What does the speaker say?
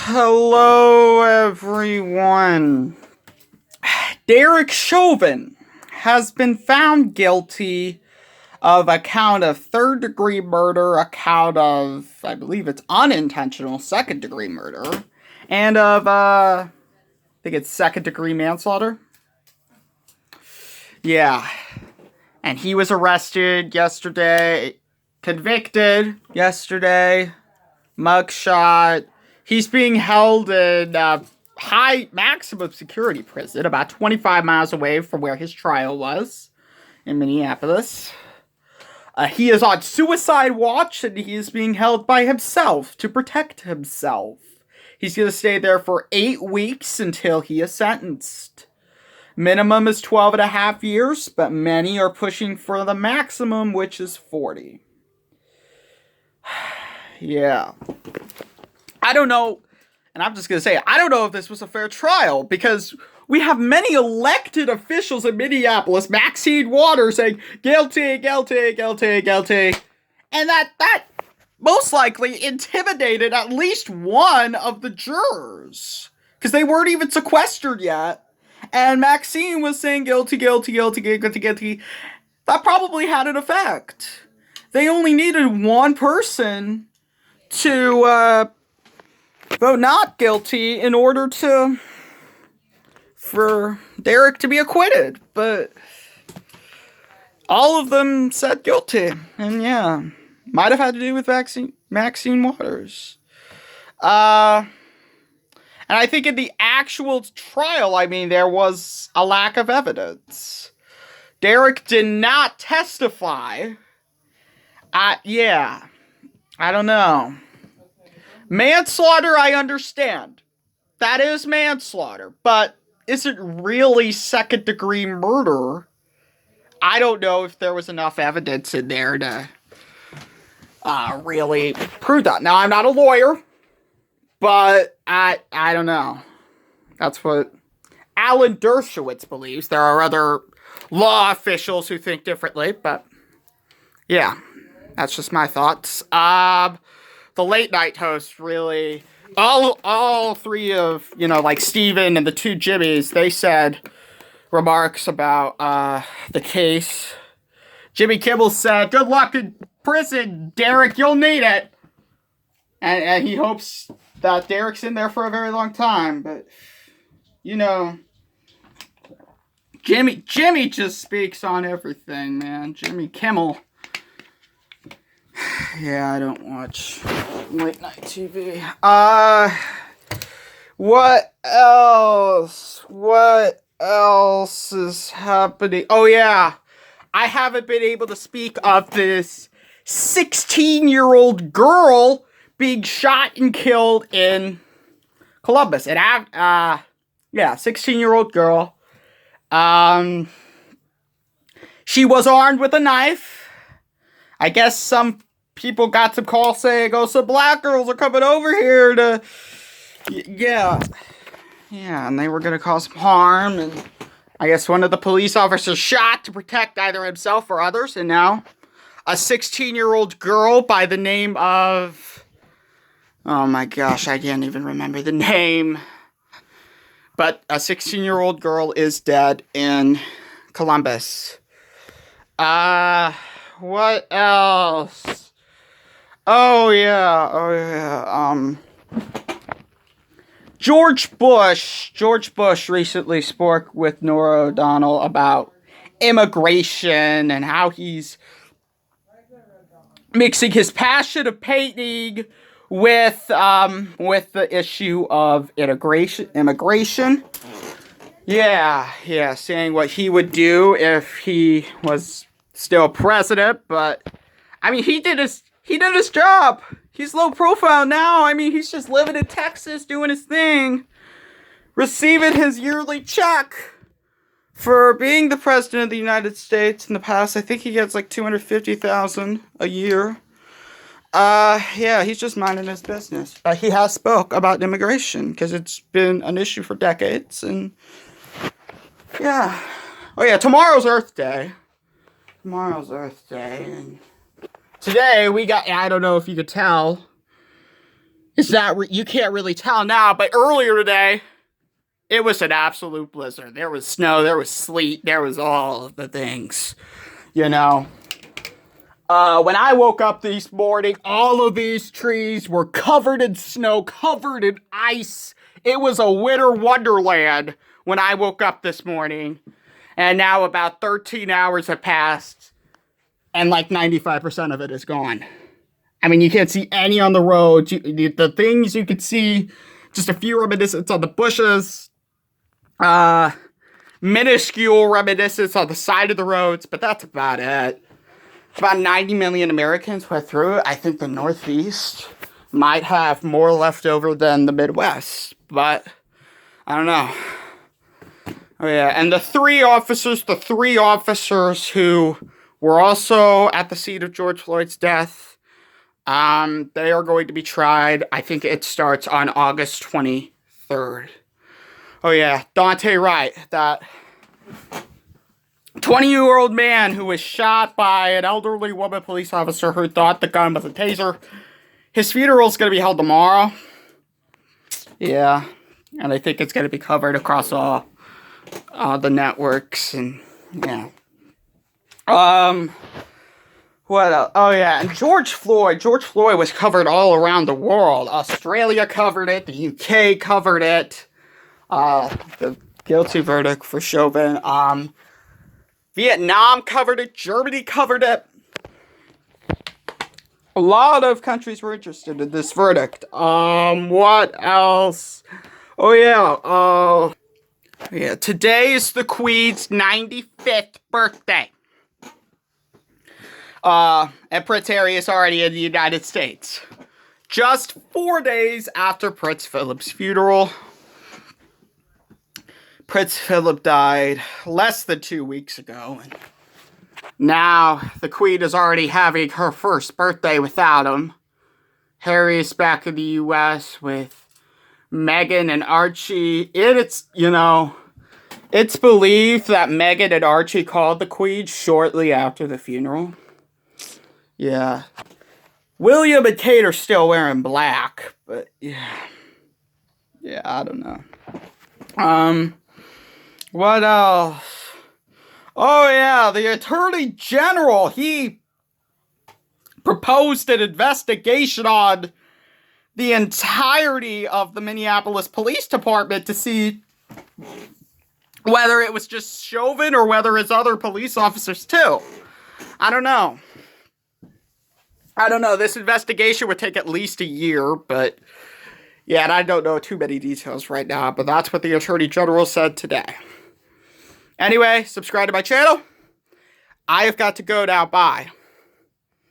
Hello, everyone. Derek Chauvin has been found guilty of a count of third-degree murder, a count of, I believe it's unintentional second-degree murder, and of, I think it's second-degree manslaughter. Yeah. And he was arrested yesterday, convicted yesterday, mugshot. He's being held in high maximum security prison, about 25 miles away from where his trial was in Minneapolis. He is on suicide watch, and he is being held by himself to protect himself. He's going to stay there for 8 weeks until he is sentenced. Minimum is 12 and a half years, but many are pushing for the maximum, which is 40. Yeah. I don't know, and I'm just going to say, I don't know if this was a fair trial, because we have many elected officials in Minneapolis, Maxine Waters, saying, guilty, guilty, guilty, guilty. And that most likely intimidated at least one of the jurors, because they weren't even sequestered yet. And Maxine was saying guilty, guilty, guilty, guilty, guilty. That probably had an effect. They only needed one person to vote not guilty in order for Derek to be acquitted. But all of them said guilty. And yeah, might have had to do with Maxine Waters. And I think in the actual trial, there was a lack of evidence. Derek did not testify. Yeah, I don't know. Manslaughter, I understand. That is manslaughter. But is it really second-degree murder? I don't know if there was enough evidence in there to really prove that. Now, I'm not a lawyer, but I don't know. That's what Alan Dershowitz believes. There are other law officials who think differently, but yeah, that's just my thoughts. The late night hosts really, all three of, like Steven and the two Jimmys, they said remarks about the case. Jimmy Kimmel said, "Good luck in prison, Derek, you'll need it." And he hopes that Derek's in there for a very long time, but Jimmy just speaks on everything, man. Jimmy Kimmel. Yeah, I don't watch late night TV. What else? What else is happening? Oh yeah, I haven't been able to speak of this 16-year-old girl being shot and killed in Columbus. And 16-year-old girl. She was armed with a knife. I guess some people got some calls saying, "Oh, some black girls are coming over here to..." Yeah, and they were gonna cause some harm, and I guess one of the police officers shot to protect either himself or others, and now a 16-year-old girl by the name of... Oh my gosh, I can't even remember the name. But a 16-year-old girl is dead in Columbus. What else? Oh yeah. George Bush recently spoke with Norah O'Donnell about immigration and how he's mixing his passion of painting with the issue of immigration. Yeah, saying what he would do if he was still president, but he did his job. He's low profile now. He's just living in Texas doing his thing, receiving his yearly check for being the president of the United States in the past. I think he gets like $250,000 a year. Yeah, he's just minding his business. He has spoke about immigration because it's been an issue for decades, and yeah. Oh yeah, tomorrow's Earth Day. And today we got, I don't know if you could tell, It's not, you can't really tell now, but earlier today, it was an absolute blizzard. There was snow, there was sleet, there was all of the things, you know. When I woke up this morning, all of these trees were covered in snow, covered in ice. It was a winter wonderland when I woke up this morning. And now about 13 hours have passed, and like 95% of it is gone. I mean, you can't see any on the road. The things you could see, just a few reminiscences on the bushes, minuscule reminiscence on the side of the roads, but that's about it. About 90 million Americans went through it. I think the Northeast might have more left over than the Midwest, but I don't know. Oh yeah, and the three officers who were also at the scene of George Floyd's death, they are going to be tried. I think it starts on August 23rd. Oh yeah, Dante Wright, that 20-year-old man who was shot by an elderly woman police officer who thought the gun was a taser. His funeral's going to be held tomorrow. Yeah, and I think it's going to be covered across all the networks, and yeah. What else? Oh yeah, and George Floyd was covered all around the world. Australia covered it, the UK covered it. The guilty verdict for Chauvin. Vietnam covered it, Germany covered it. A lot of countries were interested in this verdict. What else? Oh yeah, yeah, today is the Queen's 95th birthday. And Prince Harry is already in the United States. Just 4 days after Prince Philip's funeral. Prince Philip died less than 2 weeks ago. And now the Queen is already having her first birthday without him. Harry is back in the U.S. with Meghan and Archie. It's believed that Meghan and Archie called the Queen shortly after the funeral. Yeah. William and Kate are still wearing black, but yeah. Yeah, I don't know. What else? Oh yeah, the Attorney General, he proposed an investigation on the entirety of the Minneapolis Police Department to see whether it was just Chauvin or whether it's other police officers too. I don't know. This investigation would take at least a year, but yeah, and I don't know too many details right now, but that's what the Attorney General said today. Anyway, subscribe to my channel. I have got to go now. Bye.